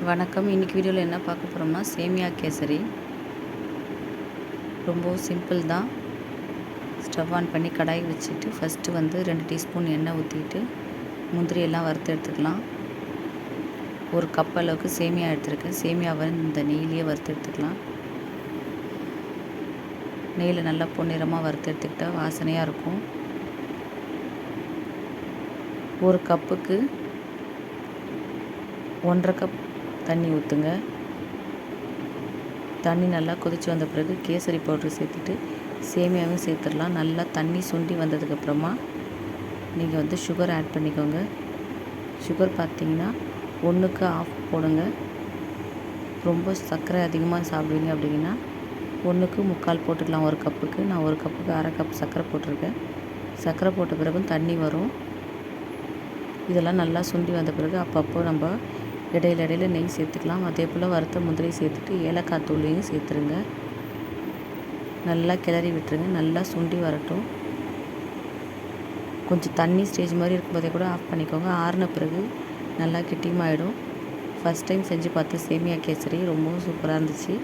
வணக்கம். இன்றைக்கி வீடியோவில் என்ன பார்க்க போகிறோம்னா சேமியா கேசரி. ரொம்ப சிம்பிள் தான். ஸ்டவ் ஆன் பண்ணி கடாய் வச்சுட்டு ஃபஸ்ட்டு 2 டீஸ்பூன் எண்ணெய் ஊற்றிட்டு முந்திரி எல்லாம் வறுத்து எடுத்துக்கலாம். ஒரு கப் அளவுக்கு சேமியா எடுத்துருக்கேன். சேமியாவை இந்த நெய்லேயே வறுத்து எடுத்துக்கலாம். நெய்யில் நல்லா பொன்னிறமாக வறுத்து எடுத்துக்கிட்டால் வாசனையாக இருக்கும். ஒரு கப்புக்கு 1.5 கப் தண்ணி ஊற்றுங்க. தண்ணி நல்லா கொதித்து வந்த பிறகு கேசரி பவுட்ரு சேர்த்துட்டு சேமியாவும் சேர்த்துடலாம். நல்லா தண்ணி சுண்டி வந்ததுக்கப்புறமா நீங்கள் சுகர் ஆட் பண்ணிக்கோங்க. சுகர் பார்த்திங்கன்னா 1க்கு 1/2 போடுங்க. ரொம்ப சர்க்கரை அதிகமாக சாப்பிடுவீங்க அப்படின்னா 1க்கு 3/4 போட்டுக்கலாம். ஒரு கப்புக்கு நான் ஒரு கப்புக்கு 1/2 கப் சர்க்கரை போட்டிருக்கேன். சர்க்கரை போட்ட பிறகும் தண்ணி வரும். இதெல்லாம் நல்லா சுண்டி வந்த பிறகு அப்பப்போ நம்ம இடையில நெய் சேர்த்துக்கலாம். அதே போல் வறுத்த முந்திரி சேர்த்துட்டு ஏலக்காய் தூளையும் சேர்த்துருங்க. நல்லா கிளறி விட்டுருங்க. நல்லா சுண்டி வரட்டும். கொஞ்சம் தண்ணி ஸ்டேஜ் மாதிரி இருக்கும்போதே கூட ஆஃப் பண்ணிக்கோங்க. ஆறின பிறகு நல்லா கெட்டியமாகிடும். ஃபஸ்ட் டைம் செஞ்சு பார்த்த சேமியா கேசரி ரொம்பவும் சூப்பராக இருந்துச்சு.